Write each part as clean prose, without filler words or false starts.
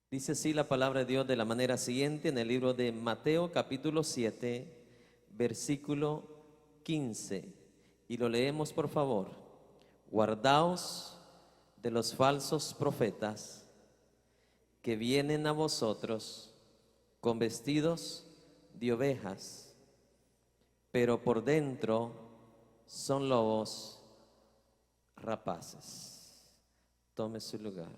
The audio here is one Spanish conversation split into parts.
Dice así la palabra de Dios de la manera siguiente en el libro de Mateo capítulo 7, versículo 15. Y lo leemos por favor. Guardaos de los falsos profetas que vienen a vosotros con vestidos de ovejas, pero por dentro son lobos rapaces. Tome su lugar.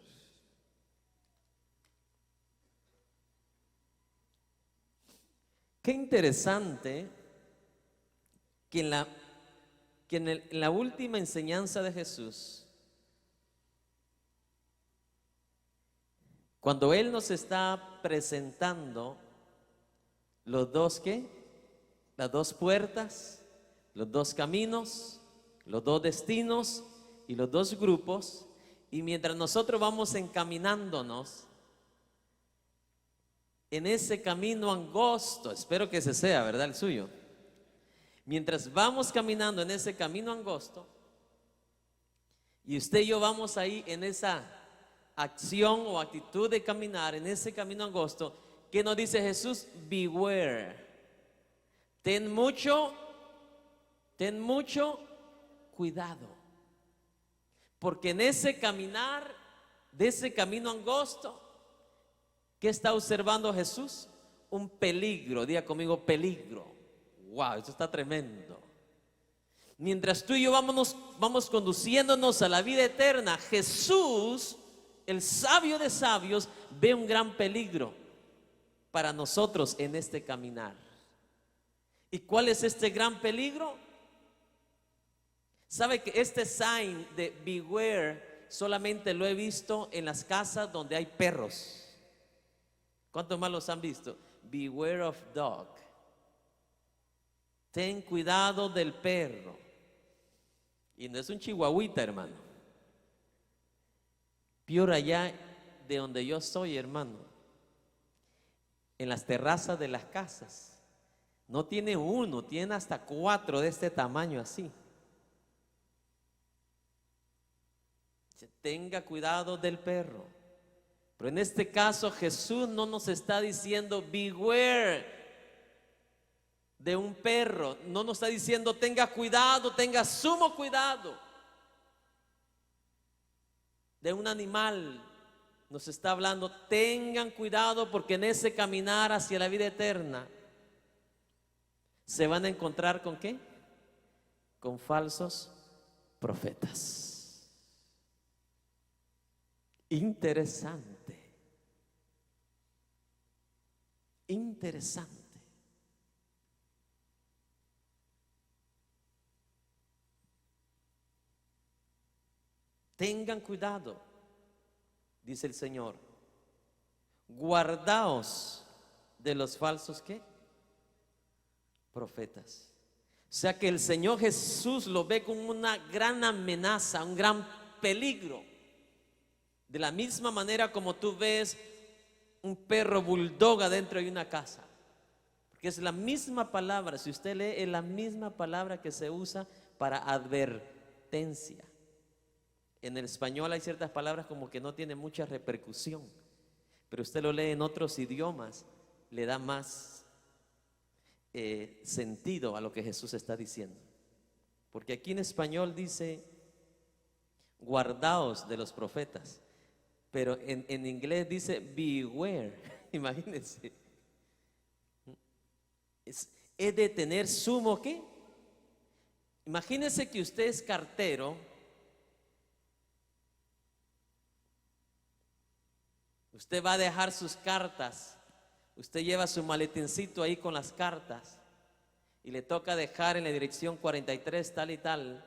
Qué interesante que en la última enseñanza de Jesús, cuando Él nos está presentando los dos, ¿qué? Las dos puertas, los dos caminos, los dos destinos y los dos grupos, y mientras nosotros vamos encaminándonos en ese camino angosto, espero que ese sea, ¿verdad? El suyo. Mientras vamos caminando en ese camino angosto, y usted y yo vamos ahí en esa acción o actitud de caminar en ese camino angosto, ¿qué nos dice Jesús? Beware. Ten mucho cuidado. Porque en ese caminar, de ese camino angosto, ¿qué está observando Jesús? Un peligro. Diga conmigo, peligro. Wow, eso está tremendo. Mientras tú y yo vamos conduciéndonos a la vida eterna, Jesús, el sabio de sabios, ve un gran peligro para nosotros en este caminar. ¿Y cuál es este gran peligro? ¿Sabe que este sign de beware solamente lo he visto en las casas donde hay perros? ¿Cuántos más los han visto? Beware of dog. Ten cuidado del perro. Y no es un chihuahuita, hermano. Peor allá de donde yo soy, hermano. En las terrazas de las casas. No tiene uno, tiene hasta 4 de este tamaño así. Tenga cuidado del perro. Pero en este caso Jesús no nos está diciendo beware de un perro. No nos está diciendo tenga cuidado, tenga sumo cuidado de un animal. Nos está hablando tengan cuidado porque en ese caminar hacia la vida eterna se van a encontrar ¿con qué? Con falsos profetas. Interesante. Interesante. Tengan cuidado, dice el Señor. Guardaos de los falsos ¿qué? Profetas. O sea que el Señor Jesús lo ve como una gran amenaza, un gran peligro. De la misma manera como tú ves un perro bulldog adentro de una casa. Porque es la misma palabra, si usted lee, es la misma palabra que se usa para advertencia. En el español hay ciertas palabras como que no tienen mucha repercusión, pero usted lo lee en otros idiomas, le da más sentido a lo que Jesús está diciendo. Porque aquí en español dice, guardaos de los profetas. Pero en inglés dice beware. Imagínense. Es de tener sumo ¿qué? Imagínense que usted es cartero. Usted va a dejar sus cartas. Usted lleva su maletincito ahí con las cartas. Y le toca dejar en la dirección 43 tal y tal.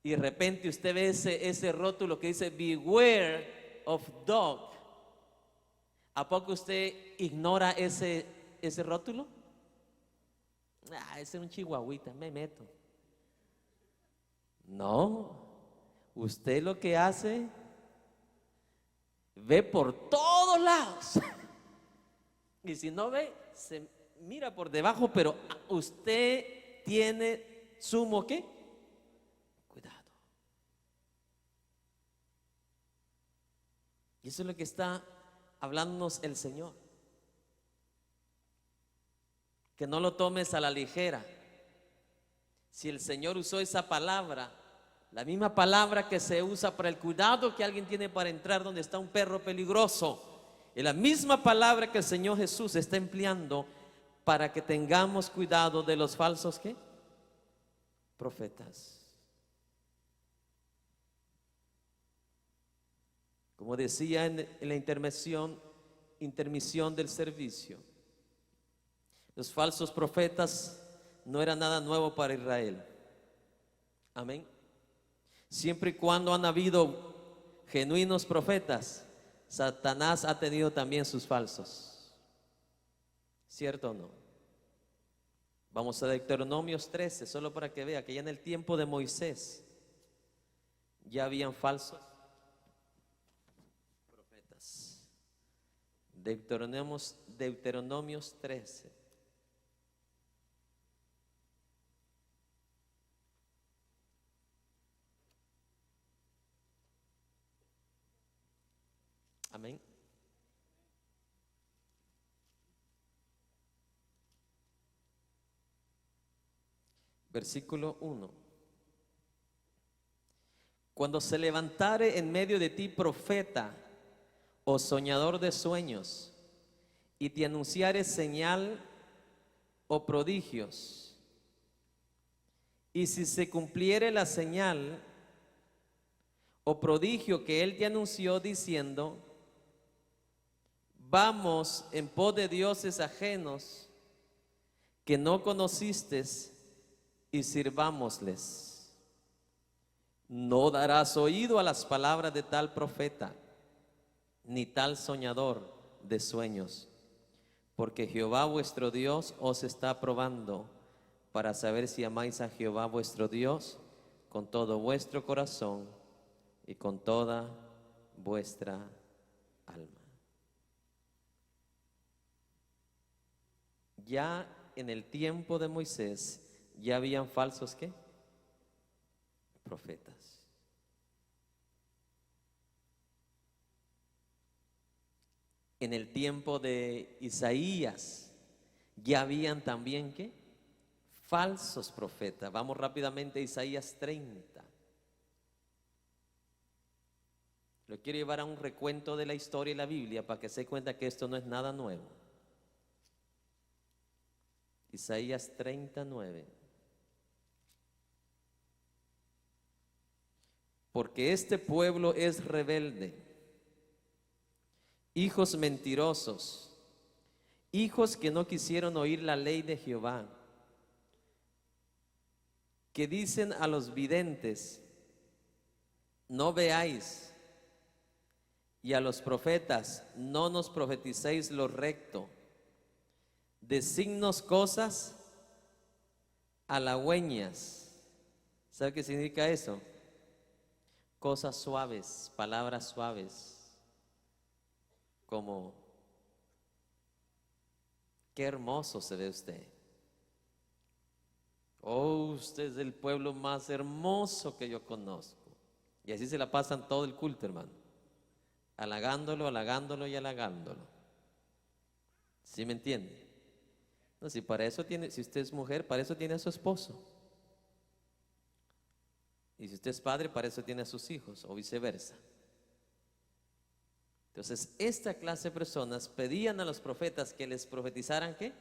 Y de repente usted ve ese rótulo que dice beware of dog. ¿A poco usted ignora ese rótulo? Ese es un chihuahuita, me meto. No, usted lo que hace, ve por todos lados. Y si no ve, se mira por debajo, pero usted tiene sumo ¿qué? Cuidado. Y eso es lo que está hablándonos el Señor. Que no lo tomes a la ligera. Si el Señor usó esa palabra, la misma palabra que se usa para el cuidado que alguien tiene para entrar donde está un perro peligroso, es la misma palabra que el Señor Jesús está empleando para que tengamos cuidado de los falsos ¿qué? Profetas. Como decía en la intermisión del servicio, los falsos profetas no eran nada nuevo para Israel. Amén. Siempre y cuando han habido genuinos profetas, Satanás ha tenido también sus falsos. ¿Cierto o no? Vamos a Deuteronomios 13, solo para que vea que ya en el tiempo de Moisés ya habían falsos profetas. Deuteronomios 13. Amén. Versículo 1. Cuando se levantare en medio de ti profeta o soñador de sueños, y te anunciare señal o prodigios, y si se cumpliere la señal o prodigio que él te anunció diciendo, vamos en pos de dioses ajenos que no conociste y sirvámosles. No darás oído a las palabras de tal profeta, ni tal soñador de sueños, porque Jehová vuestro Dios os está probando para saber si amáis a Jehová vuestro Dios con todo vuestro corazón y con toda vuestra alma. Ya en el tiempo de Moisés ya habían falsos ¿qué? Profetas. En el tiempo de Isaías ya habían también ¿qué? Falsos profetas. Vamos rápidamente a Isaías 30. Lo quiero llevar a un recuento de la historia y la Biblia para que se dé cuenta que esto no es nada nuevo. Isaías 39. Porque este pueblo es rebelde, hijos mentirosos, hijos que no quisieron oír la ley de Jehová, que dicen a los videntes, no veáis, y a los profetas, no nos profeticéis lo recto, designos cosas halagüeñas. ¿Sabe qué significa eso? Cosas suaves, palabras suaves, como qué hermoso se ve usted. Oh, usted es el pueblo más hermoso que yo conozco. Y así se la pasan todo el culto, hermano, halagándolo, halagándolo y halagándolo. ¿Sí me entiende? No, si para eso tiene, si usted es mujer, para eso tiene a su esposo. Y si usted es padre, para eso tiene a sus hijos, o viceversa. Entonces, esta clase de personas pedían a los profetas que les profetizaran ¿qué?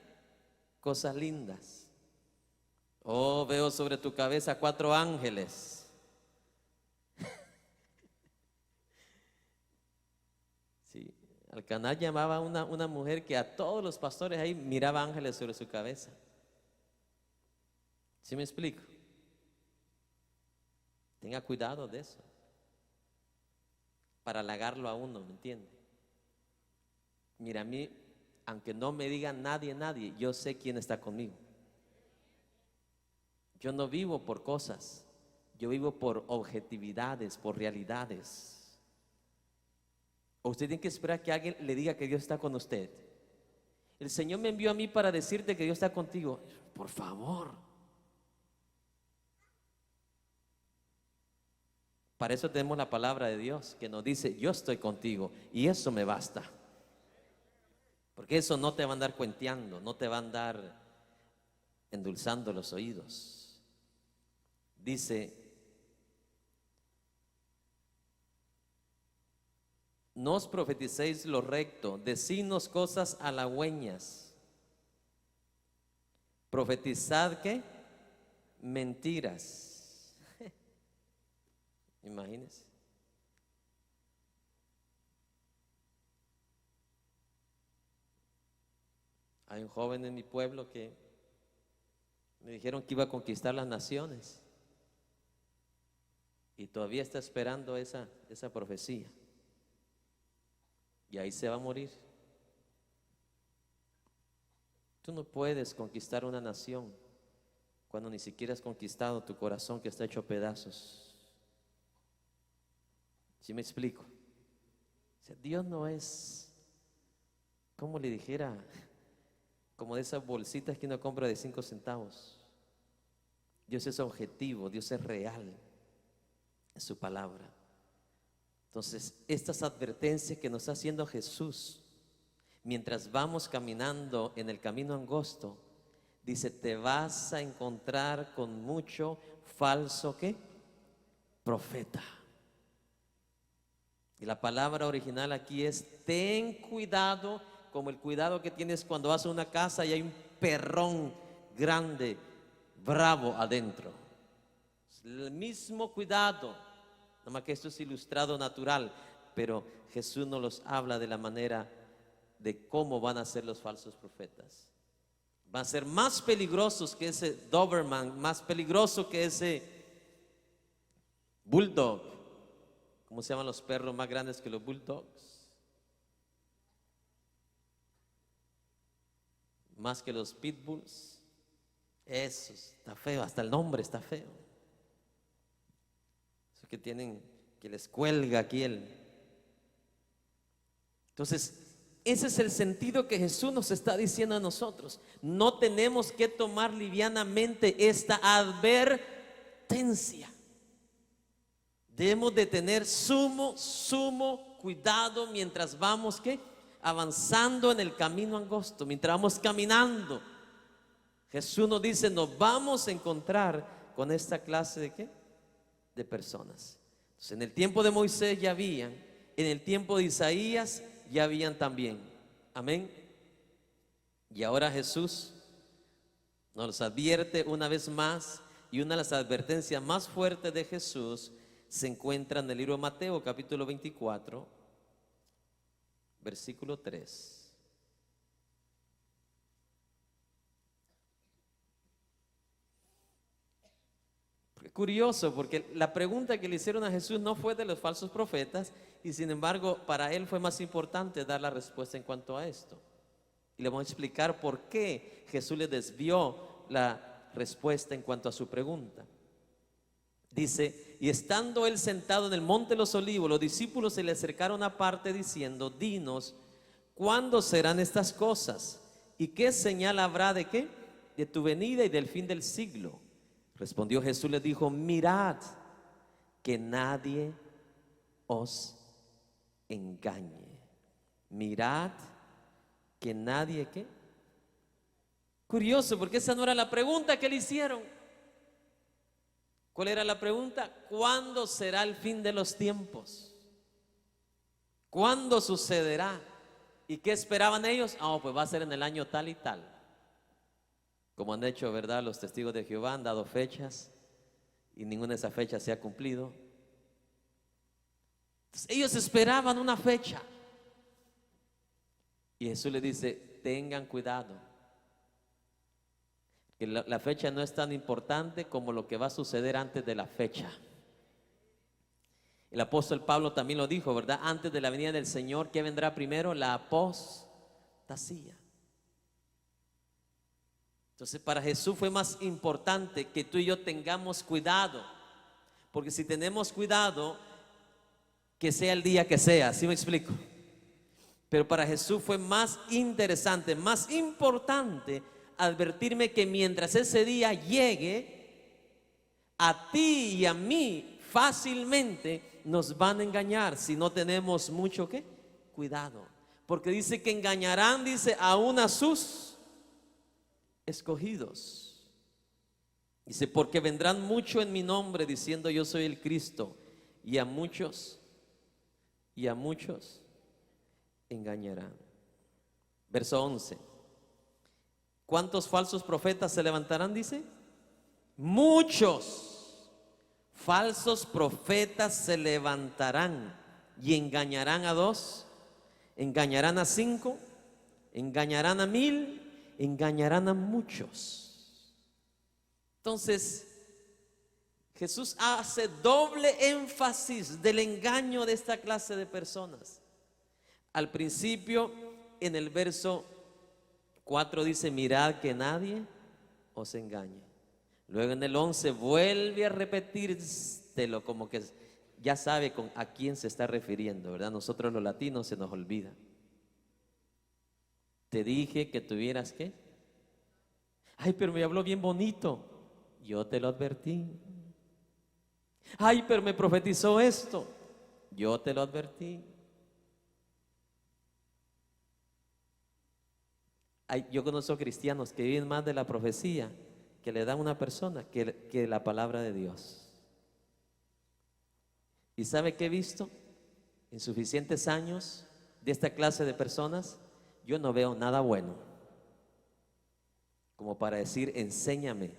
Cosas lindas. Oh, veo sobre tu cabeza 4 ángeles. Sí, Alcaná llamaba a una mujer que a todos los pastores ahí miraba ángeles sobre su cabeza. ¿Sí me explico? Tenga cuidado de eso, para halagarlo a uno, ¿me entiende? Mira, a mí, aunque no me diga nadie, yo sé quién está conmigo. Yo no vivo por cosas, yo vivo por objetividades, por realidades. O usted tiene que esperar que alguien le diga que Dios está con usted. El Señor me envió a mí para decirte que Dios está contigo. Por favor. Para eso tenemos la palabra de Dios que nos dice, yo estoy contigo y eso me basta. Porque eso no te va a andar cuenteando, no te va a andar endulzando los oídos. Dice: no os profeticéis lo recto, decidnos cosas halagüeñas. Profetizad, ¿qué? Mentiras. Imagínense. Hay un joven en mi pueblo que me dijeron que iba a conquistar las naciones y todavía está esperando esa profecía, y ahí se va a morir. Tú no puedes conquistar una nación cuando ni siquiera has conquistado tu corazón, que está hecho pedazos. ¿Sí me explico? O sea, Dios no es, como le dijera, como de esas bolsitas que uno compra de 5 centavos. Dios es objetivo, Dios es real en su palabra. Entonces, estas advertencias que nos está haciendo Jesús mientras vamos caminando en el camino angosto, dice: te vas a encontrar con mucho falso, ¿qué? Profeta. Y la palabra original aquí es: ten cuidado, como el cuidado que tienes cuando vas a una casa y hay un perrón grande, bravo adentro. El mismo cuidado, nada más que esto es ilustrado natural, pero Jesús nos los habla de la manera de cómo van a ser los falsos profetas. Van a ser más peligrosos que ese Doberman, más peligroso que ese Bulldog. ¿Cómo se llaman los perros más grandes que los Bulldogs? Más que los Pitbulls. Eso está feo, hasta el nombre está feo. Eso que tienen, que les cuelga aquí el... Entonces, ese es el sentido que Jesús nos está diciendo a nosotros. No tenemos que tomar livianamente esta advertencia. Debemos de tener sumo cuidado mientras vamos, ¿qué? Avanzando en el camino angosto, mientras vamos caminando. Jesús nos dice: nos vamos a encontrar con esta clase de ¿qué? De personas. Entonces, en el tiempo de Moisés ya habían, en el tiempo de Isaías ya habían también. Amén. Y ahora Jesús nos advierte una vez más, y una de las advertencias más fuertes de Jesús se encuentra en el libro de Mateo, capítulo 24, versículo 3. Curioso, porque la pregunta que le hicieron a Jesús no fue de los falsos profetas, y sin embargo para él fue más importante dar la respuesta en cuanto a esto. Y le vamos a explicar por qué Jesús le desvió la respuesta en cuanto a su pregunta. Dice: y estando él sentado en el monte de los olivos, los discípulos se le acercaron aparte diciendo: dinos, ¿cuándo serán estas cosas? ¿Y qué señal habrá de qué? De tu venida y del fin del siglo. Respondió Jesús, les dijo: mirad que nadie os engañe. Mirad que nadie, ¿qué? Curioso, porque esa no era la pregunta que le hicieron. ¿Cuál era la pregunta? ¿Cuándo será el fin de los tiempos? ¿Cuándo sucederá? ¿Y qué esperaban ellos? Pues va a ser en el año tal y tal. Como han hecho, ¿verdad? Los testigos de Jehová han dado fechas y ninguna de esas fechas se ha cumplido. Entonces, ellos esperaban una fecha. Y Jesús les dice: tengan cuidado, que la fecha no es tan importante como lo que va a suceder antes de la fecha. El apóstol Pablo también lo dijo, ¿verdad? Antes de la venida del Señor, ¿qué vendrá primero? La apostasía. Entonces, para Jesús fue más importante que tú y yo tengamos cuidado, porque si tenemos cuidado, que sea el día que sea. ¿Sí me explico? Pero para Jesús fue más interesante, más importante advertirme que mientras ese día llegue, a ti y a mí fácilmente nos van a engañar si no tenemos mucho ¿qué? Cuidado. Porque dice que engañarán, dice, aún a sus escogidos. Dice, porque vendrán mucho en mi nombre diciendo yo soy el Cristo, y a muchos engañarán. Verso 11. ¿Cuántos falsos profetas se levantarán? Dice, muchos falsos profetas se levantarán y engañarán a 2, engañarán a 5, engañarán a 1000, engañarán a muchos. Entonces, Jesús hace doble énfasis del engaño de esta clase de personas. Al principio, en el verso 4 dice, mirad que nadie os engañe. Luego en el 11 vuelve a repetírtelo, como que ya sabe a quién se está refiriendo, ¿verdad? Nosotros los latinos se nos olvida. Te dije que tuvieras ¿qué? Ay, pero me habló bien bonito. Yo te lo advertí. Ay, pero me profetizó esto. Yo te lo advertí. Yo conozco cristianos que viven más de la profecía que le dan a una persona que la palabra de Dios. ¿Y sabe qué he visto? En suficientes años de esta clase de personas, yo no veo nada bueno como para decir, enséñame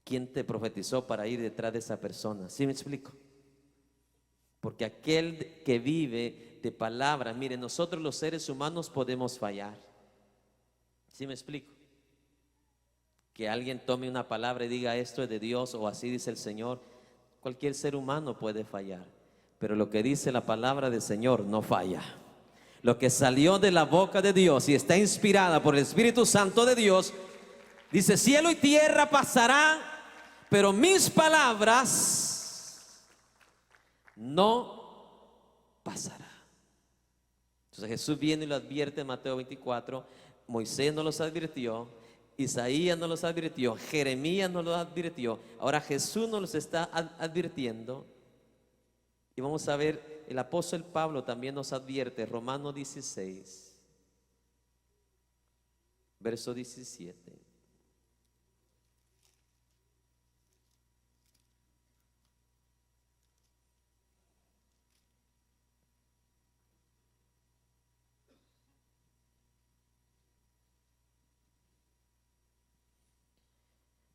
quién te profetizó para ir detrás de esa persona. ¿Sí me explico? Porque aquel que vive de palabra, mire, nosotros los seres humanos podemos fallar. ¿Sí me explico? Que alguien tome una palabra y diga esto es de Dios o así dice el Señor. Cualquier ser humano puede fallar, pero lo que dice la palabra del Señor no falla. Lo que salió de la boca de Dios y está inspirada por el Espíritu Santo de Dios, dice, cielo y tierra pasará, pero mis palabras no pasarán. Entonces Jesús viene y lo advierte en Mateo 24. Moisés no los advirtió, Isaías no los advirtió, Jeremías no los advirtió. Ahora Jesús nos los está advirtiendo. Y vamos a ver, el apóstol Pablo también nos advierte, Romanos 16, verso 17.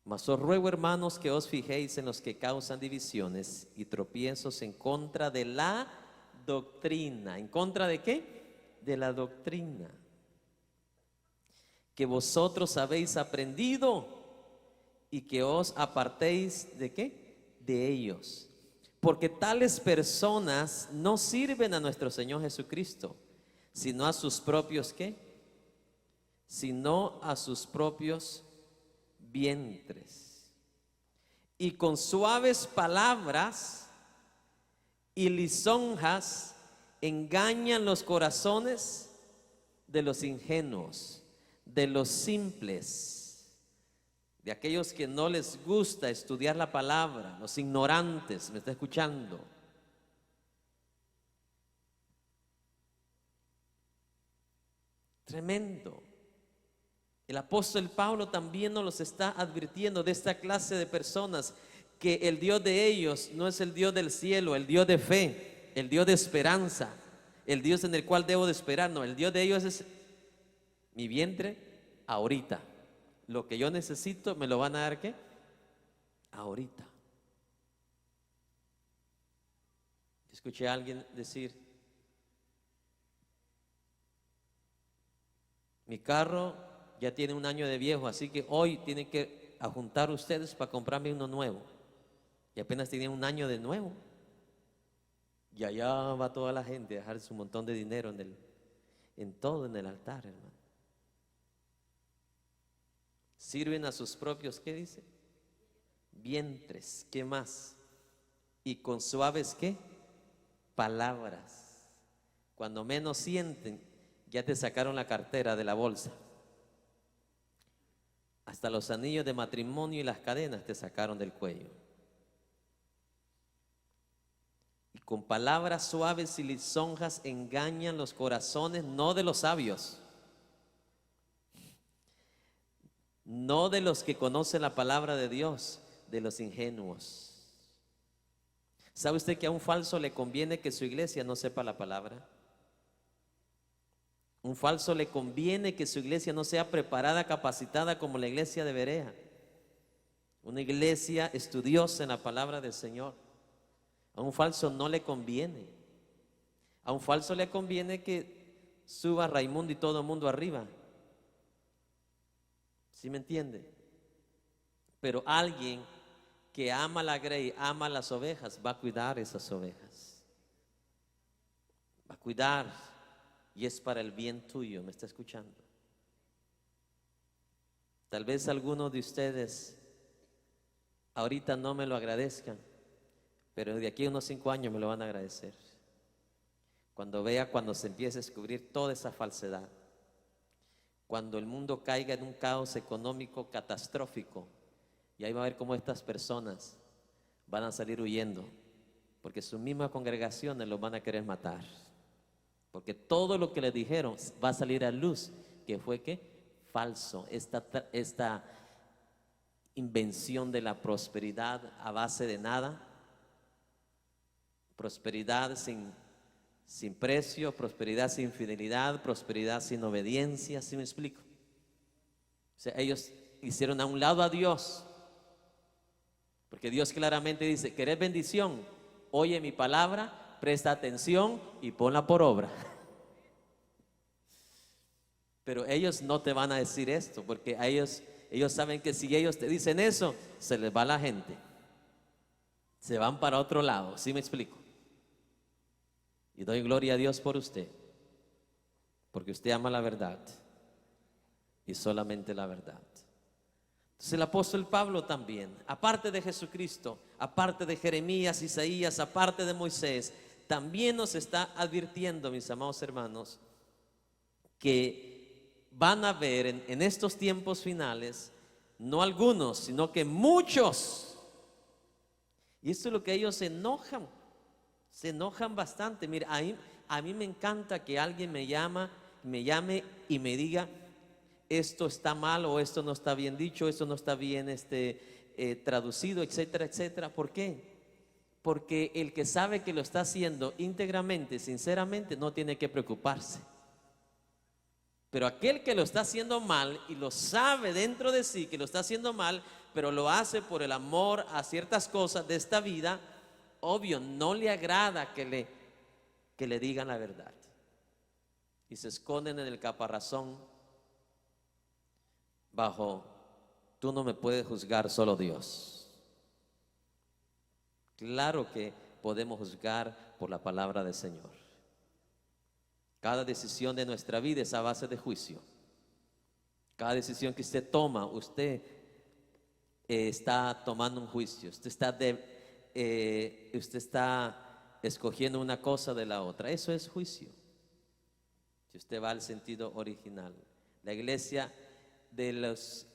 Mas os ruego, hermanos, que os fijéis en los que causan divisiones y tropiezos en contra de la doctrina. ¿En contra de qué? De la doctrina que vosotros habéis aprendido y que os apartéis ¿de qué? De ellos. Porque tales personas no sirven a nuestro Señor Jesucristo, sino a sus propios ¿qué? Sino a sus propios vientres, y con suaves palabras y lisonjas engañan los corazones de los ingenuos, de los simples, de aquellos que no les gusta estudiar la palabra, los ignorantes. ¿Me está escuchando? Tremendo. El apóstol Pablo también nos los está advirtiendo de esta clase de personas, que el Dios de ellos no es el Dios del cielo, el Dios de fe, el Dios de esperanza, el Dios en el cual debo de esperar. No, el Dios de ellos es mi vientre ahorita. Lo que yo necesito me lo van a dar ¿qué? Ahorita. Escuché a alguien decir, mi carro ya tiene un año de viejo, así que hoy tienen que juntar ustedes para comprarme uno nuevo. Y apenas tienen un año de nuevo. Y allá va toda la gente a dejar su montón de dinero en todo en el altar, hermano. Sirven a sus propios, ¿qué dice? Vientres, ¿qué más? Y con suaves, ¿qué? Palabras. Cuando menos sienten, ya te sacaron la cartera de la bolsa. Hasta los anillos de matrimonio y las cadenas te sacaron del cuello. Y con palabras suaves y lisonjas engañan los corazones, no de los sabios, no de los que conocen la palabra de Dios, de los ingenuos. ¿Sabe usted que a un falso le conviene que su iglesia no sepa la palabra? Un falso le conviene que su iglesia no sea preparada, capacitada como la iglesia de Berea, una iglesia estudiosa en la palabra del Señor. A un falso no le conviene. A un falso le conviene que suba Raimundo y todo el mundo arriba. ¿Sí me entiende? Pero alguien que ama la grey, ama las ovejas, va a cuidar esas ovejas. Va a cuidar, y es para el bien tuyo. ¿Me está escuchando? Tal vez algunos de ustedes ahorita no me lo agradezcan, pero de aquí a unos 5 años me lo van a agradecer. Cuando se empiece a descubrir toda esa falsedad, cuando el mundo caiga en un caos económico catastrófico, y ahí va a ver cómo estas personas van a salir huyendo, porque sus mismas congregaciones los van a querer matar, porque todo lo que les dijeron va a salir a luz, que fue que falso, esta invención de la prosperidad a base de nada, prosperidad sin precio, prosperidad sin fidelidad, prosperidad sin obediencia. ¿Sí me explico? O sea, ellos hicieron a un lado a Dios, porque Dios claramente dice: ¿querés bendición? Oye mi palabra, presta atención y ponla por obra. Pero ellos no te van a decir esto, porque a ellos saben que si ellos te dicen eso, se les va la gente, se van para otro lado. ¿Sí me explico? Y doy gloria a Dios por usted, porque usted ama la verdad y solamente la verdad. Entonces el apóstol Pablo también, aparte de Jesucristo, aparte de Jeremías, Isaías, aparte de Moisés, también nos está advirtiendo, mis amados hermanos, que van a ver en estos tiempos finales, no algunos, sino que muchos. Y esto es lo que ellos se enojan bastante. Mira, a mí me encanta que alguien me llame y me diga: esto está mal, o esto no está bien dicho, esto no está bien traducido, etcétera, etcétera. ¿Por qué? Porque el que sabe que lo está haciendo íntegramente, sinceramente, no tiene que preocuparse. Pero aquel que lo está haciendo mal y lo sabe dentro de sí que lo está haciendo mal, pero lo hace por el amor a ciertas cosas de esta vida, obvio, no le agrada que le digan la verdad, y se esconden en el caparazón bajo: tú no me puedes juzgar, solo Dios. Claro que podemos juzgar por la palabra del Señor. Cada decisión de nuestra vida es a base de juicio. Cada decisión que usted toma, usted está tomando un juicio. Usted está escogiendo una cosa de la otra. Eso es juicio. Si usted va al sentido original, la iglesia de los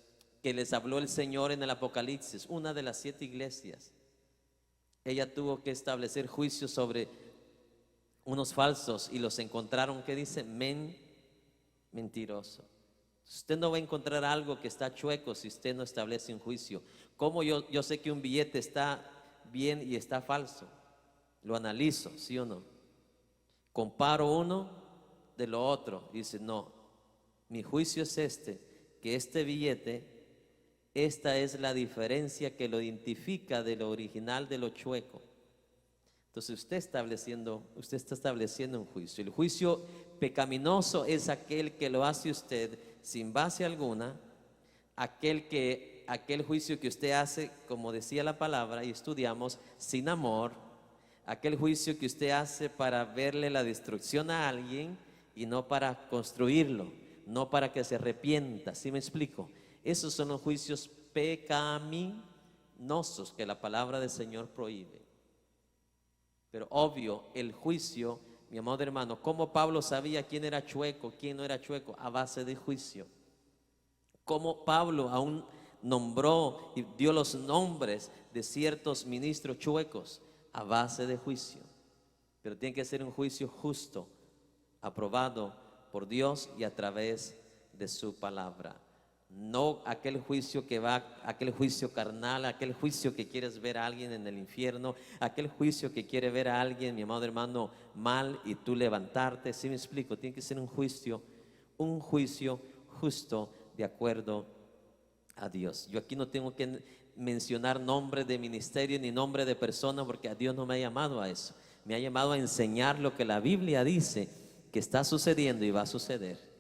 que les habló el Señor en el Apocalipsis, una de las 7 iglesias, ella tuvo que establecer juicio sobre unos falsos, y los encontraron, ¿qué dice? Mentiroso. Usted no va a encontrar algo que está chueco si usted no establece un juicio. ¿Cómo yo sé que un billete está bien y está falso? Lo analizo, ¿sí o no? Comparo uno de lo otro. Dice: no, mi juicio es que este billete, esta es la diferencia que lo identifica de lo original, de lo chueco. Entonces usted está estableciendo un juicio. El juicio pecaminoso es aquel que lo hace usted sin base alguna, aquel juicio que usted hace, como decía la palabra y estudiamos, sin amor, aquel juicio que usted hace para verle la destrucción a alguien y no para construirlo, no para que se arrepienta. ¿Sí me explico? Esos son los juicios pecaminosos que la palabra del Señor prohíbe. Pero obvio, el juicio, mi amado hermano, ¿cómo Pablo sabía quién era chueco, quién no era chueco? A base de juicio. ¿Cómo Pablo aún nombró y dio los nombres de ciertos ministros chuecos? A base de juicio. pero tiene que ser un juicio justo, aprobado por Dios y a través de su palabra. No aquel juicio que va, aquel juicio carnal, aquel juicio que quieres ver a alguien en el infierno, aquel juicio que quiere ver a alguien, mi amado hermano, mal y tú levantarte. ¿Sí me explico? Tiene que ser un juicio justo de acuerdo a Dios. Yo aquí no tengo que mencionar nombre de ministerio ni nombre de persona, porque a Dios no me ha llamado a eso. Me ha llamado a enseñar lo que la Biblia dice que está sucediendo y va a suceder.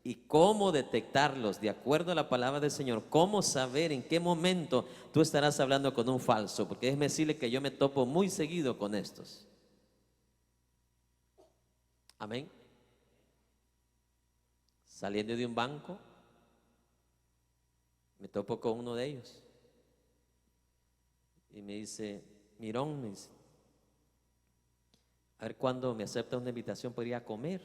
Y cómo detectarlos de acuerdo a la palabra del Señor. Cómo saber en qué momento tú estarás hablando con un falso. Porque déjeme decirle que yo me topo muy seguido con estos. Amén. Saliendo de un banco, me topo con uno de ellos. Y me dice, Mirón, me dice, a ver cuándo me acepta una invitación para ir a comer.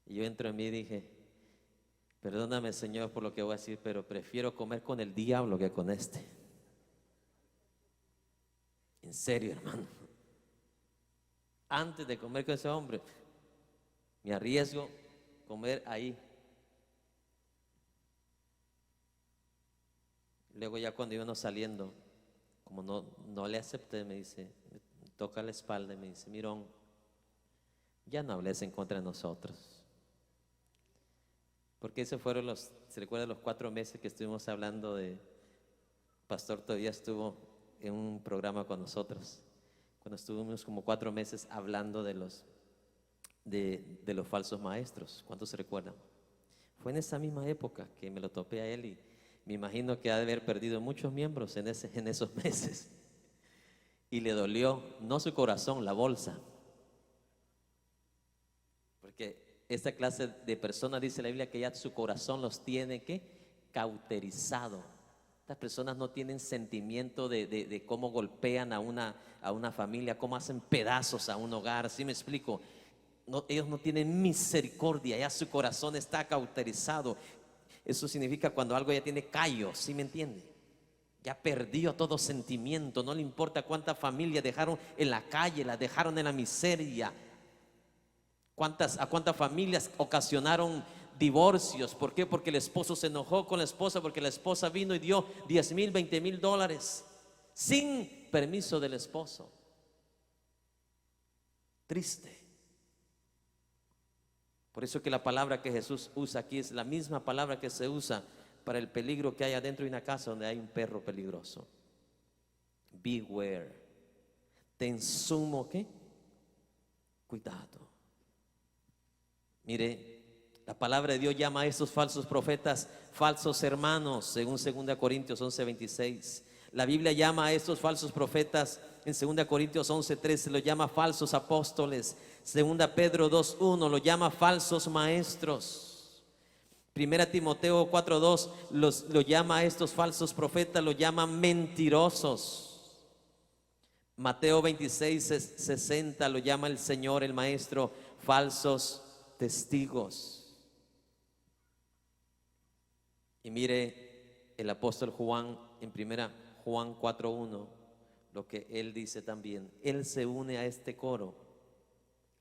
Y yo entro en mí y dije, perdóname, Señor, por lo que voy a decir, pero prefiero comer con el diablo que con este. En serio, hermano. Antes de comer con ese hombre, me arriesgo a comer ahí. Luego ya cuando íbamos saliendo, como no le acepté, me dice, me toca la espalda y me dice, Mirón, ya no hables en contra de nosotros. Porque esos fueron se recuerda los 4 meses que estuvimos hablando de, Pastor todavía estuvo en un programa con nosotros, cuando estuvimos como 4 meses hablando de los falsos maestros. ¿Cuántos se recuerdan? Fue en esa misma época que me lo topé a él y me imagino que ha de haber perdido muchos miembros en esos meses. Y le dolió, no su corazón, la bolsa. Porque esta clase de personas, dice la Biblia, que ya su corazón los tiene ¿qué? Cauterizado. Estas personas no tienen sentimiento de cómo golpean a una familia, cómo hacen pedazos a un hogar. ¿Sí me explico? No, ellos no tienen misericordia, ya su corazón está cauterizado. Eso significa cuando algo ya tiene callos, ¿sí me entiende? Ya perdió todo sentimiento, no le importa cuántas familias dejaron en la calle, las dejaron en la miseria. ¿A cuántas familias ocasionaron divorcios? ¿Por qué? Porque el esposo se enojó con la esposa, porque la esposa vino y dio 10,000, 20,000 dólares sin permiso del esposo. Triste. Por eso que la palabra que Jesús usa aquí es la misma palabra que se usa para el peligro que hay adentro de una casa donde hay un perro peligroso. Beware. Ten sumo ¿qué? Cuidado. Mire, la palabra de Dios llama a estos falsos profetas falsos hermanos, según 2 Corintios 11:26. La Biblia llama a estos falsos profetas en 2 Corintios 11:13, lo llama falsos apóstoles. 2 Pedro 2:1 lo llama falsos maestros. 1 Timoteo 4:2 lo llama a estos falsos profetas, lo llama mentirosos. Mateo 26:60 lo llama el Señor, el Maestro, falsos testigos. Y mire el apóstol Juan en 1 Juan 4:1 lo que él dice también. Él se une a este coro,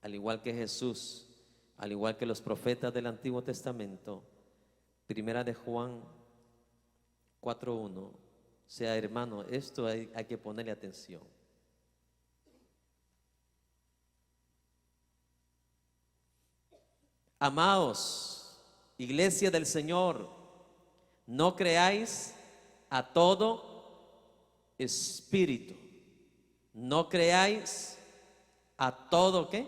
al igual que Jesús, al igual que los profetas del Antiguo Testamento. 1 de Juan 4:1. O sea, hermano, esto hay que ponerle atención. Amaos, iglesia del Señor, no creáis a todo espíritu. No creáis a todo ¿qué?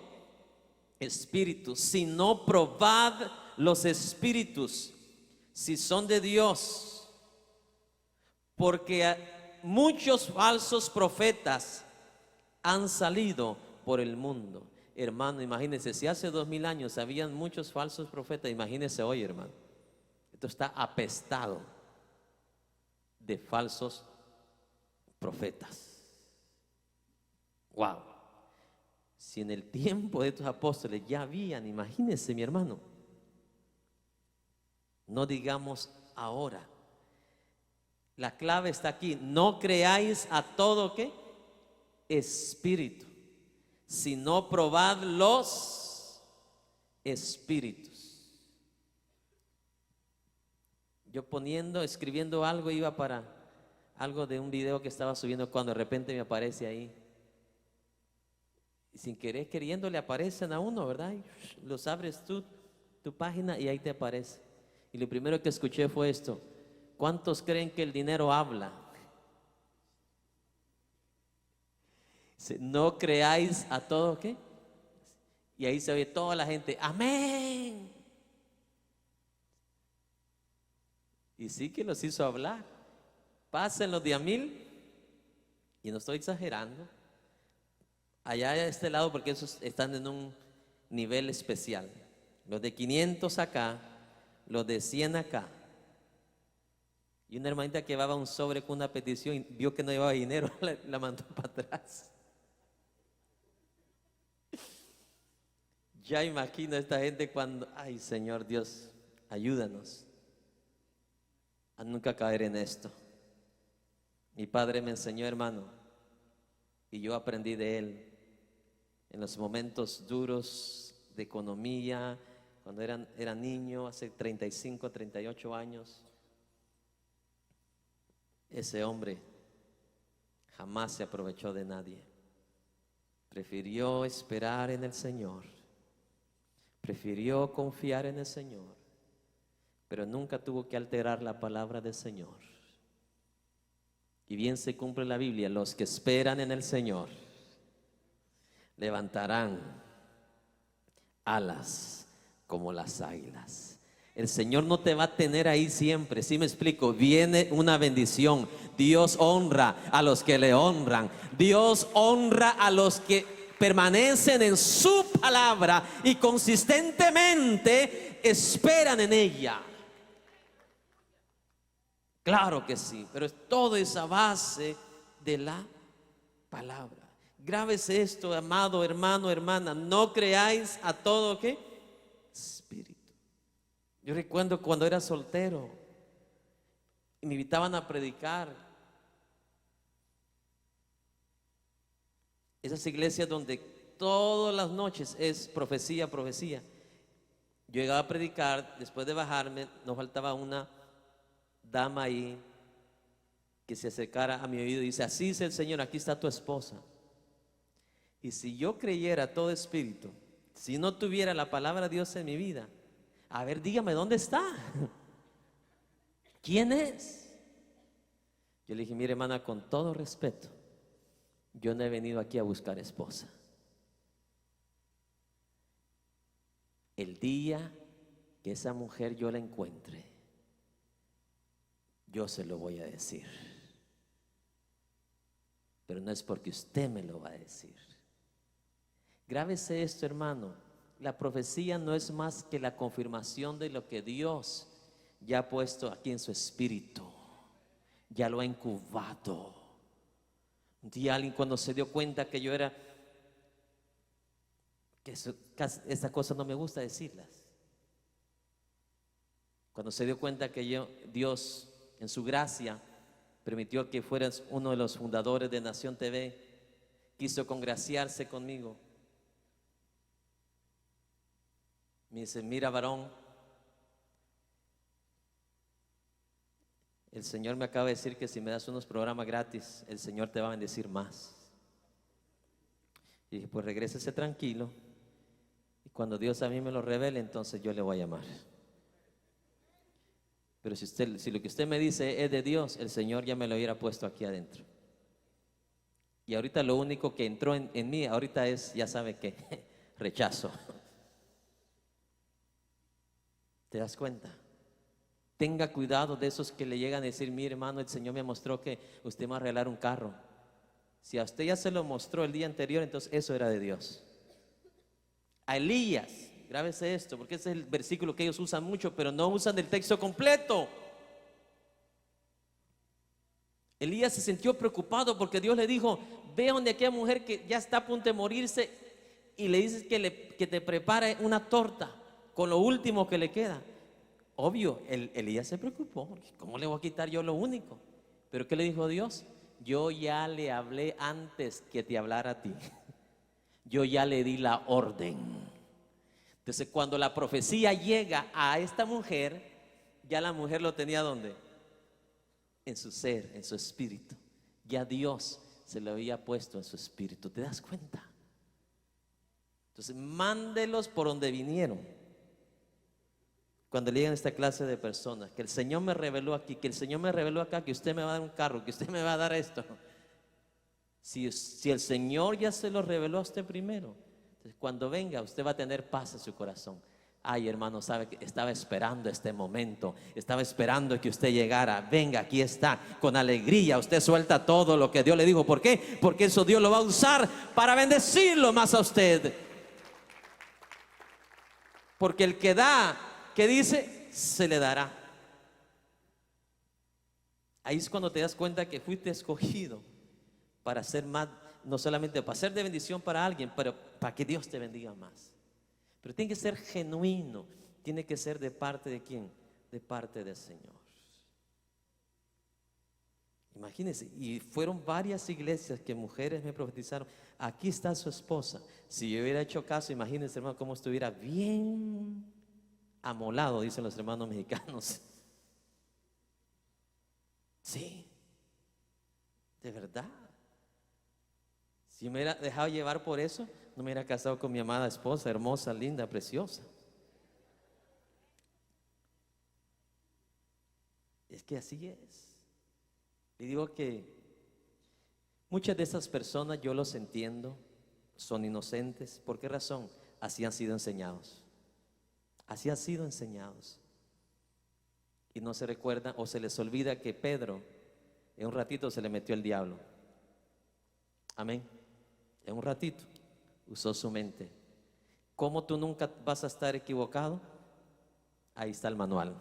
Espíritu, sino probad los espíritus si son de Dios, porque muchos falsos profetas han salido por el mundo. Hermano, imagínense, si hace 2000 años habían muchos falsos profetas, imagínense hoy, hermano. Esto está apestado de falsos profetas. Wow. Si en el tiempo de estos apóstoles ya habían, imagínense, mi hermano. No digamos ahora. La clave está aquí. No creáis a todo ¿qué? Espíritu, sino probad los espíritus. Yo escribiendo algo, iba para algo de un video que estaba subiendo, cuando de repente me aparece ahí. Y sin querer, queriendo, le aparecen a uno, ¿verdad? Y los abres tú, tu página, y ahí te aparece. Y lo primero que escuché fue esto: ¿cuántos creen que el dinero habla? No creáis a todo, ¿qué? Y ahí se oye toda la gente, amén. Y sí que los hizo hablar. Pasen los de a 1000, y no estoy exagerando, allá a este lado, porque esos están en un nivel especial. Los de 500 acá, los de 100 acá. Y una hermanita que llevaba un sobre con una petición y vio que no llevaba dinero, la mandó para atrás. Ya imagino a esta gente cuando, ay Señor Dios, ayúdanos a nunca caer en esto. Mi padre me enseñó, hermano, y yo aprendí de él en los momentos duros de economía, cuando era niño, hace 35, 38 años. Ese hombre jamás se aprovechó de nadie. Prefirió esperar en el Señor. Prefirió confiar en el Señor. Pero nunca tuvo que alterar la palabra del Señor. Y bien se cumple la Biblia: los que esperan en el Señor levantarán alas como las águilas. El Señor no te va a tener ahí siempre, ¿sí me explico? Viene una bendición. Dios honra a los que le honran. Dios honra a los que permanecen en su palabra y consistentemente esperan en ella. Claro que sí, pero todo es a base de la palabra. Grábese esto, amado hermano, hermana: no creáis a todo, ¿qué? Espíritu. Yo recuerdo cuando era soltero y me invitaban a predicar. Esas iglesias donde todas las noches es profecía, profecía. Yo llegaba a predicar, después de bajarme, nos faltaba una dama ahí que se acercara a mi oído y dice: así dice el Señor, aquí está tu esposa. Y si yo creyera todo espíritu, si no tuviera la palabra de Dios en mi vida, a ver, dígame, ¿dónde está? ¿Quién es? Yo le dije: mire, hermana, con todo respeto, yo no he venido aquí a buscar esposa. El día que esa mujer yo la encuentre, yo se lo voy a decir. Pero no es porque usted me lo va a decir. Grábese esto, hermano: la profecía no es más que la confirmación de lo que Dios ya ha puesto aquí en su espíritu, ya lo ha incubado. Un día alguien, cuando se dio cuenta que yo era, que esa cosa no me gusta decirlas, cuando se dio cuenta que Dios en su gracia permitió que fueras uno de los fundadores de Nación TV, quiso congraciarse conmigo. Me dice: mira, varón, el Señor me acaba de decir que si me das unos programas gratis, el Señor te va a bendecir más. Y dije: pues regrésese tranquilo, y cuando Dios a mí me lo revele, entonces yo le voy a llamar. Pero si lo que usted me dice es de Dios, el Señor ya me lo hubiera puesto aquí adentro. Y ahorita lo único que entró en mí ahorita es, ya sabe qué, rechazo. ¿Te das cuenta? Tenga cuidado de esos que le llegan a decir: mire, hermano, el Señor me mostró que usted me va a arreglar un carro. Si a usted ya se lo mostró el día anterior, entonces eso era de Dios. A Elías, grábese esto, porque ese es el versículo que ellos usan mucho, pero no usan el texto completo. Elías se sintió preocupado porque Dios le dijo: ve donde aquella mujer que ya está a punto de morirse y le dices que te prepare una torta con lo último que le queda. Obvio, Elías se preocupó: ¿cómo le voy a quitar yo lo único? Pero ¿qué le dijo Dios? Yo ya le hablé antes que te hablara a ti. yo ya le di la orden. Entonces cuando la profecía llega a esta mujer, ya la mujer lo tenía ¿dónde? En su ser, en su espíritu. Ya Dios se lo había puesto en su espíritu. ¿Te das cuenta? Entonces mándelos por donde vinieron. Cuando llegan esta clase de personas, que el Señor me reveló aquí, que el Señor me reveló acá, que usted me va a dar un carro, que usted me va a dar esto. Si el Señor ya se lo reveló a usted primero, entonces cuando venga usted va a tener paz en su corazón. Ay, hermano, sabe que estaba esperando este momento, estaba esperando que usted llegara. Venga, aquí está, con alegría usted suelta todo lo que Dios le dijo. ¿Por qué? Porque eso Dios lo va a usar para bendecirlo más a usted. Porque el que da, que dice, se le dará. Ahí es cuando te das cuenta que fuiste escogido para ser más, no solamente para ser de bendición para alguien, pero para que Dios te bendiga más. Pero tiene que ser genuino, tiene que ser de parte de quién, de parte del Señor. Imagínense, y fueron varias iglesias que mujeres me profetizaron. Aquí está su esposa. Si yo hubiera hecho caso, imagínense, hermano, cómo estuviera bien amolado, dicen los hermanos mexicanos. Sí, de verdad. Si me hubiera dejado llevar por eso, no me hubiera casado con mi amada esposa, hermosa, linda, preciosa. Es que así es. Y digo que muchas de esas personas, yo los entiendo, son inocentes. ¿Por qué razón? Así han sido enseñados. Así han sido enseñados. Y no se recuerdan o se les olvida que Pedro en un ratito se le metió el diablo. Amén. En un ratito usó su mente. ¿Cómo tú nunca vas a estar equivocado? Ahí está el manual.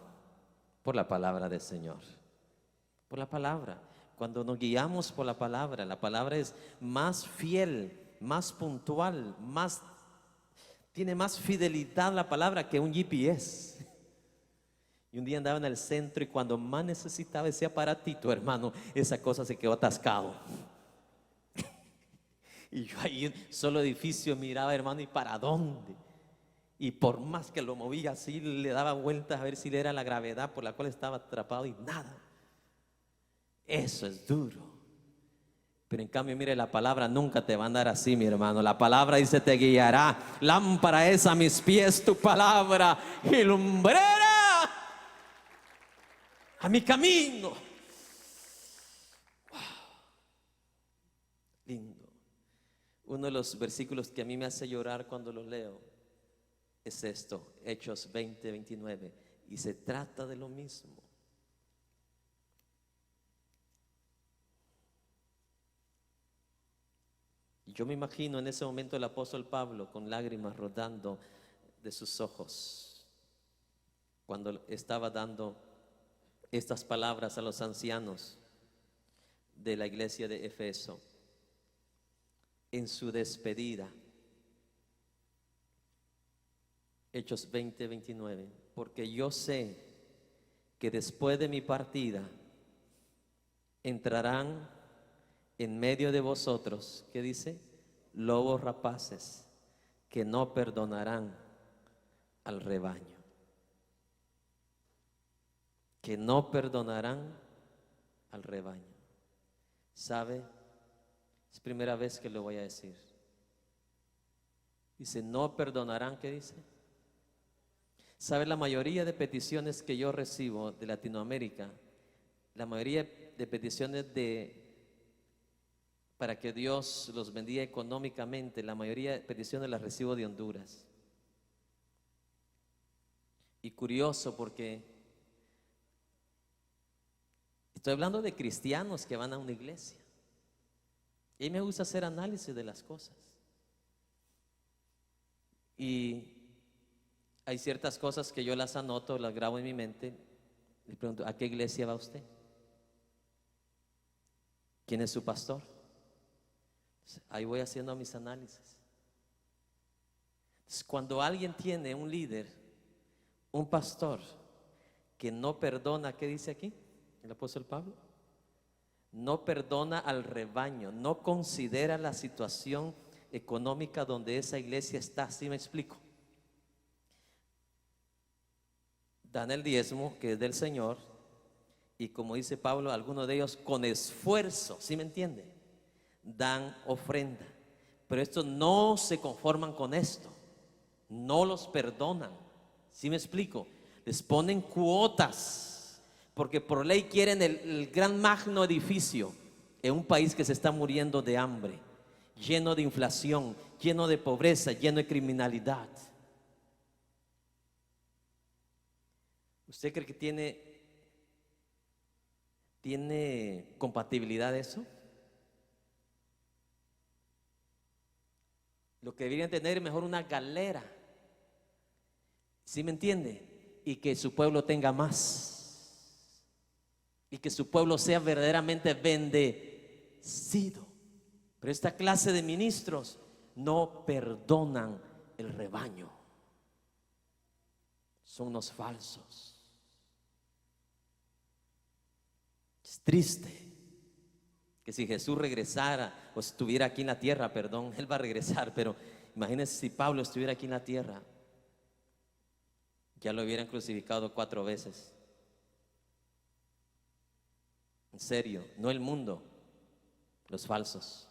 Por la palabra del Señor. Por la palabra. Cuando nos guiamos por la palabra es más fiel, más puntual, tiene más fidelidad la palabra que un GPS. Y un día andaba en el centro y cuando más necesitaba ese aparatito, hermano, esa cosa se quedó atascado. Y yo ahí en solo edificio miraba, hermano, ¿y para dónde? Y por más que lo movía así, le daba vueltas a ver si era la gravedad por la cual estaba atrapado y nada. Eso es duro. Pero en cambio, mire, la palabra nunca te va a andar así, mi hermano. La palabra dice, te guiará. Lámpara es a mis pies tu palabra y lumbrera a mi camino. Wow. Lindo. Uno de los versículos que a mí me hace llorar cuando los leo es esto, Hechos 20:29, y se trata de lo mismo. Y yo me imagino en ese momento el apóstol Pablo con lágrimas rodando de sus ojos cuando estaba dando estas palabras a los ancianos de la iglesia de Efeso en su despedida. Hechos 20:29, porque yo sé que después de mi partida entrarán en medio de vosotros, ¿qué dice? Lobos rapaces que no perdonarán al rebaño. Que no perdonarán al rebaño. ¿Sabe? Es primera vez que lo voy a decir. Dice, no perdonarán, ¿qué dice? ¿Sabe? La mayoría de peticiones que yo recibo de Latinoamérica, la mayoría de peticiones para que Dios los bendiga económicamente, la mayoría de peticiones las recibo de Honduras. Y curioso porque estoy hablando de cristianos que van a una iglesia. Y me gusta hacer análisis de las cosas. Y hay ciertas cosas que yo las anoto, las grabo en mi mente. Le pregunto, ¿a qué iglesia va usted? ¿Quién es su pastor? Ahí voy haciendo mis análisis. Entonces, cuando alguien tiene un líder, un pastor, que no perdona, ¿qué dice aquí el apóstol Pablo? No perdona al rebaño, no considera la situación económica donde esa iglesia está, ¿sí me explico? Dan el diezmo que es del Señor, y como dice Pablo, algunos de ellos con esfuerzo, ¿sí me entiende? Dan ofrenda. Pero estos no se conforman con esto, no los perdonan, ¿sí me explico? Les ponen cuotas, porque por ley quieren el gran magno edificio en un país que se está muriendo de hambre, lleno de inflación, lleno de pobreza, lleno de criminalidad. ¿Usted cree que tiene compatibilidad eso? Lo que deberían tener es mejor una galera, ¿sí me entiende? Y que su pueblo tenga más, y que su pueblo sea verdaderamente bendecido. Pero esta clase de ministros no perdonan el rebaño, son unos falsos. Es triste que si Jesús regresara o estuviera aquí en la tierra, perdón, Él va a regresar, pero imagínense si Pablo estuviera aquí en la tierra, ya lo hubieran crucificado 4 veces. En serio, no el mundo, los falsos.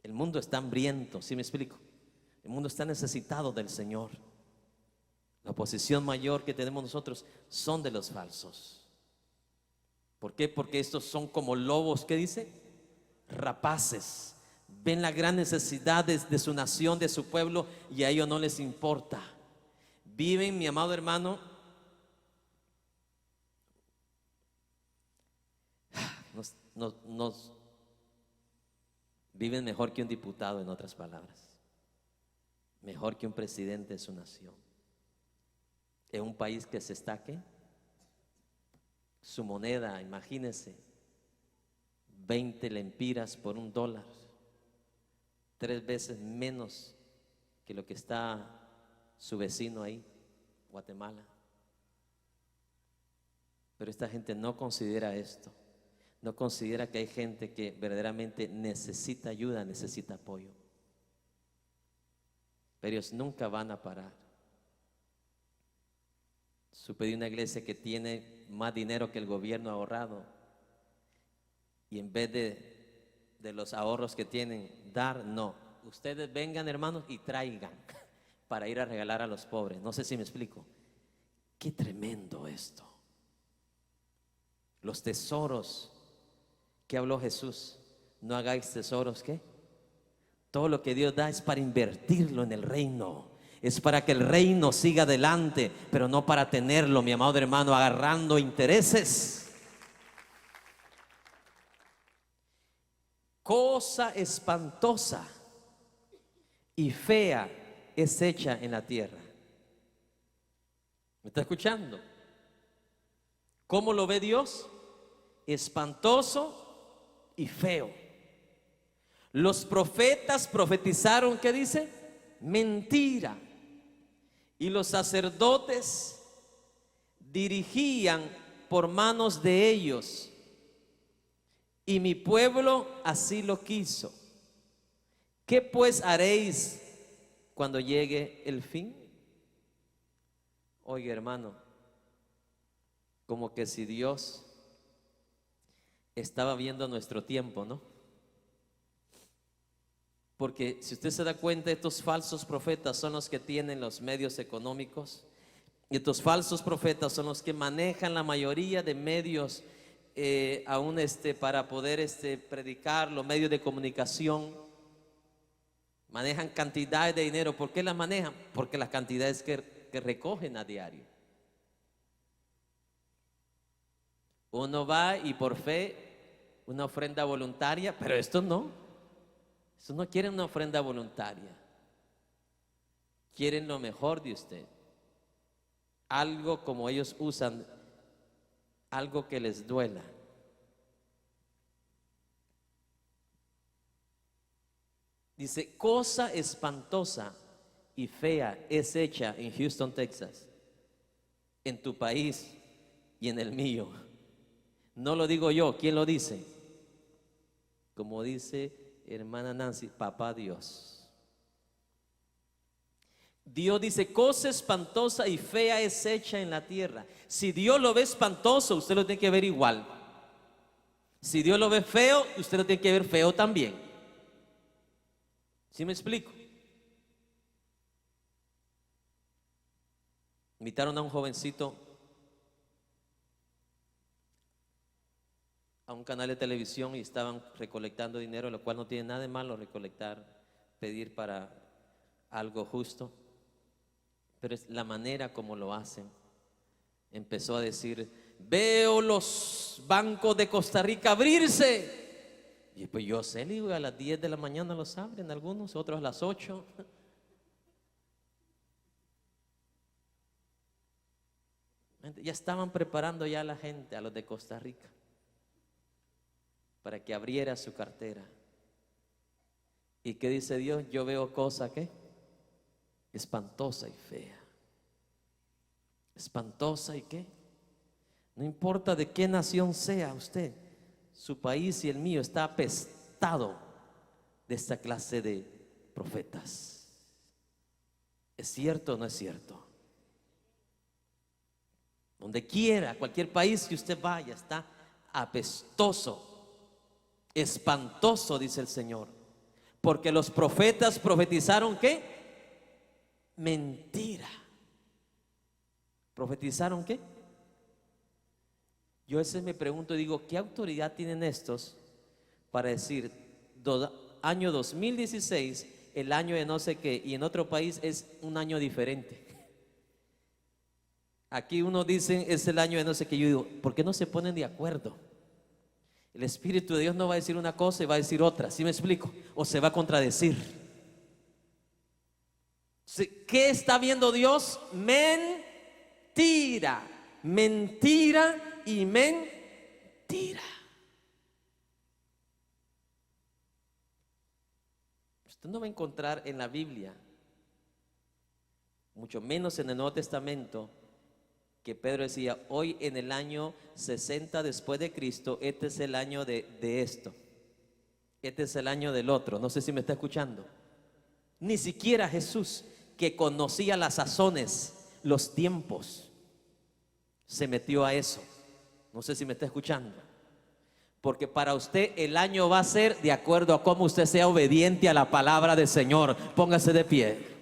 El mundo está hambriento, ¿sí me explico? El mundo está necesitado del Señor. La oposición mayor que tenemos nosotros son de los falsos. ¿Por qué? Porque estos son como lobos, ¿qué dice? Rapaces. Ven la gran necesidad de su nación, de su pueblo, y a ellos no les importa. Viven, mi amado hermano, viven mejor que un diputado, en otras palabras, mejor que un presidente de su nación. En un país que se está, ¿qué? Su moneda, imagínense, 20 lempiras por $1, 3 veces menos que lo que está su vecino ahí, Guatemala. Pero esta gente no considera esto, no considera que hay gente que verdaderamente necesita ayuda, necesita apoyo. Pero ellos nunca van a parar. Supe de una iglesia que tiene más dinero que el gobierno ha ahorrado, y en vez de los ahorros que tienen dar, no, ustedes vengan, hermanos, y traigan para ir a regalar a los pobres. No sé si me explico. Qué tremendo esto. Los tesoros que habló Jesús, no hagáis tesoros, ¿qué? Todo lo que Dios da es para invertirlo en el reino, es para que el reino siga adelante, pero no para tenerlo, mi amado hermano, agarrando intereses. Cosa espantosa y fea es hecha en la tierra. ¿Me está escuchando? ¿Cómo lo ve Dios? Espantoso y feo. Los profetas profetizaron, ¿qué dice? Mentira. Y los sacerdotes dirigían por manos de ellos, y mi pueblo así lo quiso. ¿Qué pues haréis cuando llegue el fin? Oiga, hermano, como que si Dios estaba viendo nuestro tiempo, ¿no? Porque si usted se da cuenta, estos falsos profetas son los que tienen los medios económicos, y estos falsos profetas son los que manejan la mayoría de medios, aún para poder predicar, los medios de comunicación. Manejan cantidades de dinero. ¿Por qué las manejan? Porque las cantidades que recogen a diario. Uno va y por fe una ofrenda voluntaria, pero estos no quieren una ofrenda voluntaria, quieren lo mejor de usted, algo como ellos usan, algo que les duela. Dice, cosa espantosa y fea es hecha en Houston, Texas, en tu país y en el mío. No lo digo yo, ¿quién lo dice? Como dice hermana Nancy, papá Dios. Dios dice, cosa espantosa y fea es hecha en la tierra. Si Dios lo ve espantoso, usted lo tiene que ver igual. Si Dios lo ve feo, usted lo tiene que ver feo también. ¿Sí me explico? Invitaron a un jovencito a un canal de televisión y estaban recolectando dinero, lo cual no tiene nada de malo recolectar, pedir para algo justo, pero es la manera como lo hacen. Empezó a decir, veo los bancos de Costa Rica abrirse. Y pues yo sé, le digo, a las 10 de la mañana los abren algunos, otros a las 8. Ya estaban preparando ya a la gente, a los de Costa Rica, para que abriera su cartera. ¿Y qué dice Dios? Yo veo cosa que espantosa y fea. Espantosa y qué. No importa de qué nación sea usted, su país y el mío está apestado de esta clase de profetas. ¿Es cierto o no es cierto? Donde quiera, cualquier país que usted vaya, está apestoso, espantoso, dice el Señor. Porque los profetas profetizaron ¿qué? Mentira. ¿Profetizaron qué? Yo a veces me pregunto y digo, ¿qué autoridad tienen estos para decir año 2016, el año de no sé qué, y en otro país es un año diferente? Aquí uno dice es el año de no sé qué. Yo digo, ¿por qué no se ponen de acuerdo? El Espíritu de Dios no va a decir una cosa y va a decir otra, ¿sí me explico? O se va a contradecir. ¿Qué está viendo Dios? Mentira, mentira y mentira. Usted no va a encontrar en la Biblia, mucho menos en el Nuevo Testamento, que Pedro decía, hoy en el año 60 después de Cristo, este es el año de esto, este es el año del otro. No sé si me está escuchando. Ni siquiera Jesús, que conocía las sazones, los tiempos, se metió a eso. No sé si me está escuchando. Porque para usted el año va a ser de acuerdo a cómo usted sea obediente a la palabra del Señor. Póngase de pie.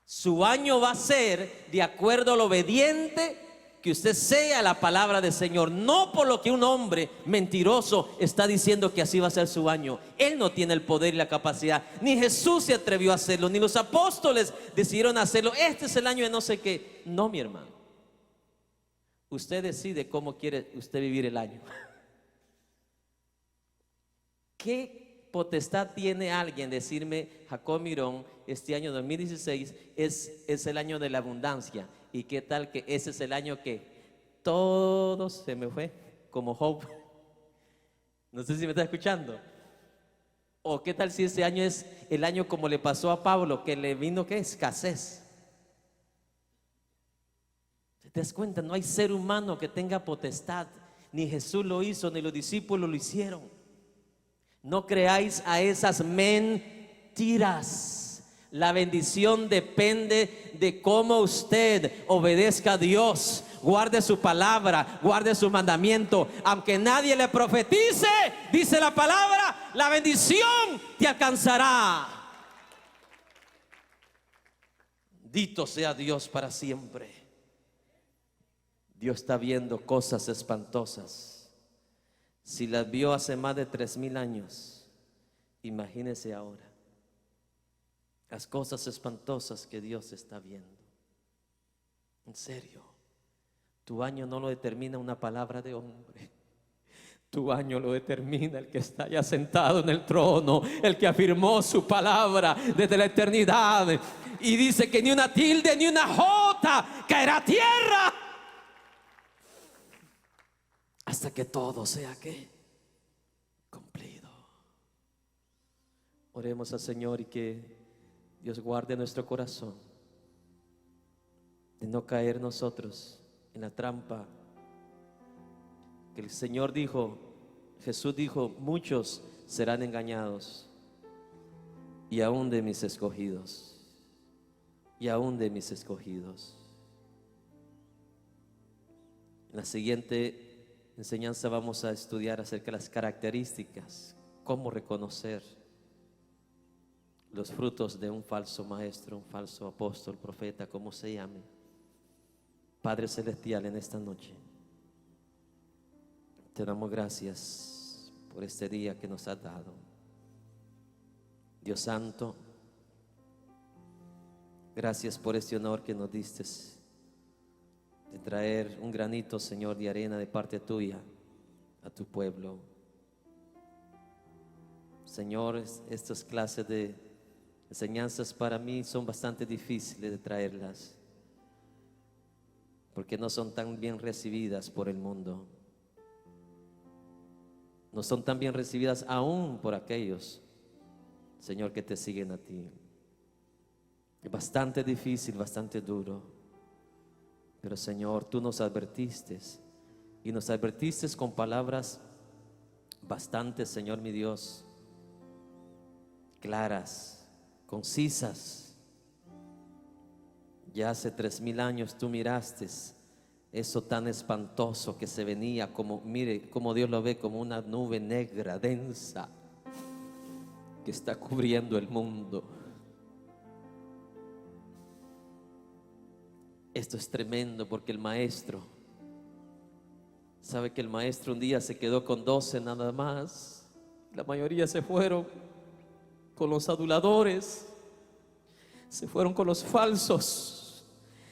Su año va a ser de acuerdo a lo obediente que usted sea a la palabra del Señor, no por lo que un hombre mentiroso está diciendo que así va a ser su año. Él no tiene el poder y la capacidad, ni Jesús se atrevió a hacerlo, ni los apóstoles decidieron hacerlo. Este es el año de no sé qué. No, mi hermano, usted decide cómo quiere usted vivir el año. ¿Qué potestad tiene alguien decirme, Jacob Mirón, este año 2016 es el año de la abundancia? ¿Y qué tal que ese es el año que todo se me fue? Como Job. No sé si me está escuchando. ¿O qué tal si ese año es el año como le pasó a Pablo, que le vino qué? Escasez. ¿Te das cuenta? No hay ser humano que tenga potestad. Ni Jesús lo hizo, ni los discípulos lo hicieron. No creáis a esas mentiras. La bendición depende de cómo usted obedezca a Dios, guarde su palabra, guarde su mandamiento. Aunque nadie le profetice, dice la palabra, la bendición te alcanzará. Bendito sea Dios para siempre. Dios está viendo cosas espantosas. Si las vio hace más de 3000 años, imagínese ahora las cosas espantosas que Dios está viendo. En serio, tu año no lo determina una palabra de hombre. Tu año lo determina el que está ya sentado en el trono, el que afirmó su palabra desde la eternidad y dice que ni una tilde ni una jota caerá a tierra hasta que todo sea ¿qué? Cumplido. Oremos al Señor y que Dios guarde nuestro corazón de no caer nosotros en la trampa que el Señor dijo. Jesús dijo, muchos serán engañados y aún de mis escogidos, y aún de mis escogidos. En la siguiente enseñanza vamos a estudiar acerca de las características, cómo reconocer los frutos de un falso maestro, un falso apóstol, profeta, como se llame. Padre Celestial, en esta noche te damos gracias por este día que nos has dado. Dios Santo, gracias por este honor que nos diste de traer un granito, Señor, de arena de parte tuya a tu pueblo. Señor, estas clases de enseñanzas para mí son bastante difíciles de traerlas, porque no son tan bien recibidas por el mundo. No son tan bien recibidas aún por aquellos, Señor, que te siguen a ti. Es bastante difícil, bastante duro. Pero Señor, tú nos advertiste, y nos advertiste con palabras bastante, Señor mi Dios, claras, concisas. Ya hace 3000 años tú miraste eso tan espantoso que se venía, como, mire, como Dios lo ve, como una nube negra, densa, que está cubriendo el mundo. Esto es tremendo, porque el maestro, sabe que el maestro un día se quedó con 12 nada más. La mayoría se fueron con los aduladores, se fueron con los falsos,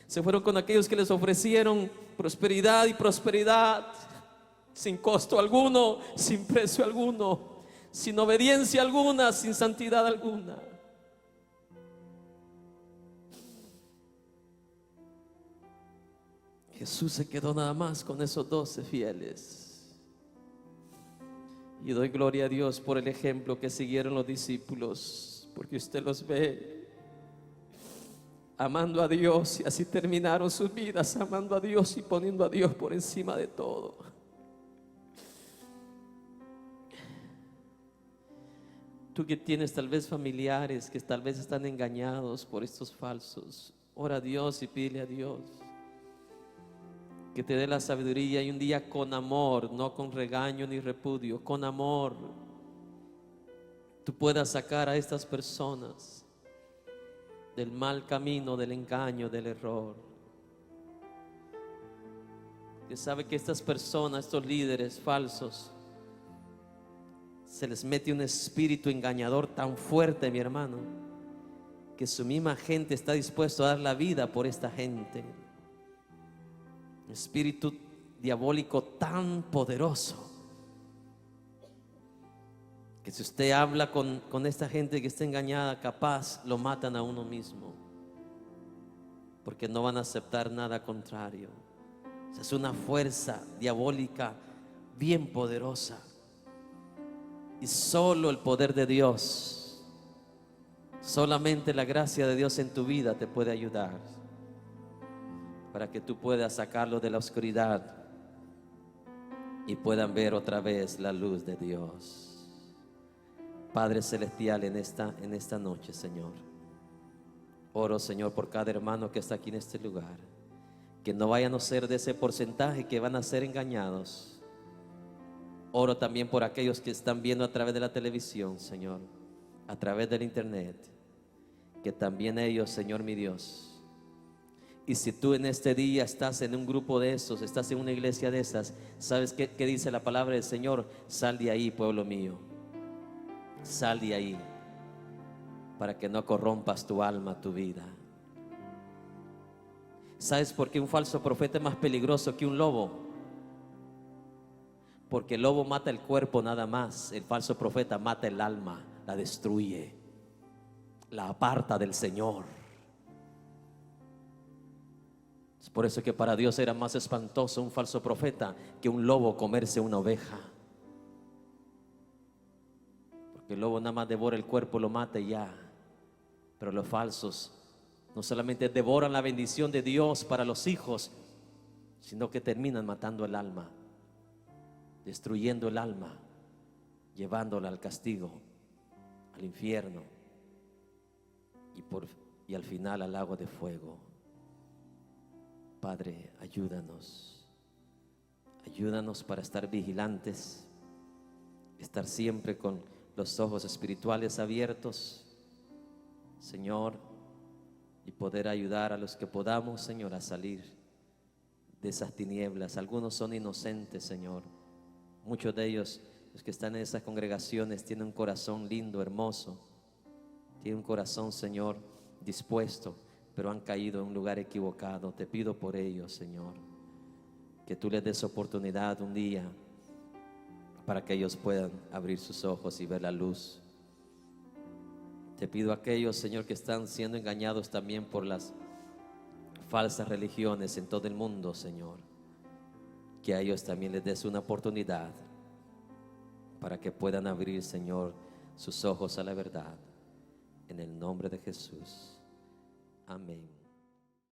se fueron con aquellos que les ofrecieron prosperidad y prosperidad sin costo alguno, sin precio alguno, sin obediencia alguna, sin santidad alguna. Jesús se quedó nada más con esos 12 fieles. Y doy gloria a Dios por el ejemplo que siguieron los discípulos, porque usted los ve amando a Dios, y así terminaron sus vidas, amando a Dios y poniendo a Dios por encima de todo. Tú que tienes tal vez familiares que tal vez están engañados por estos falsos, ora a Dios y pídele a Dios que te dé la sabiduría, y un día con amor, no con regaño ni repudio, con amor, tú puedas sacar a estas personas del mal camino, del engaño, del error. Que sabe que estas personas, estos líderes falsos, se les mete un espíritu engañador tan fuerte, mi hermano, que su misma gente está dispuesto a dar la vida por esta gente. Un espíritu diabólico tan poderoso, que si usted habla con esta gente que está engañada, capaz lo matan a uno mismo, porque no van a aceptar nada contrario. O sea, es una fuerza diabólica bien poderosa, y solo el poder de Dios, solamente la gracia de Dios en tu vida te puede ayudar para que tú puedas sacarlo de la oscuridad y puedan ver otra vez la luz de Dios. Padre Celestial, en esta noche, Señor, oro, Señor, por cada hermano que está aquí en este lugar, que no vayan a ser de ese porcentaje que van a ser engañados. Oro también por aquellos que están viendo a través de la televisión, Señor, a través del internet, que también ellos, Señor mi Dios. Y si tú en este día estás en un grupo de esos, estás en una iglesia de esas, ¿sabes qué dice la palabra del Señor? Sal de ahí, pueblo mío. Sal de ahí, para que no corrompas tu alma, tu vida. ¿Sabes por qué un falso profeta es más peligroso que un lobo? Porque el lobo mata el cuerpo nada más, el falso profeta mata el alma, la destruye, la aparta del Señor. Es por eso que para Dios era más espantoso un falso profeta que un lobo comerse una oveja. Porque el lobo nada más devora el cuerpo, lo mata y ya. Pero los falsos no solamente devoran la bendición de Dios para los hijos, sino que terminan matando el alma, destruyendo el alma, llevándola al castigo, al infierno. y al final al lago de fuego. Padre, ayúdanos. Ayúdanos para estar vigilantes, estar siempre con los ojos espirituales abiertos, Señor, y poder ayudar a los que podamos, Señor, a salir de esas tinieblas. Algunos son inocentes, Señor. Muchos de ellos, los que están en esas congregaciones, tienen un corazón lindo, hermoso. Tienen un corazón, Señor, dispuesto, pero han caído en un lugar equivocado. Te pido por ellos, Señor, que tú les des oportunidad un día para que ellos puedan abrir sus ojos y ver la luz. Te pido a aquellos, Señor, que están siendo engañados también por las falsas religiones en todo el mundo, Señor, que a ellos también les des una oportunidad para que puedan abrir, Señor, sus ojos a la verdad. En el nombre de Jesús. Amén.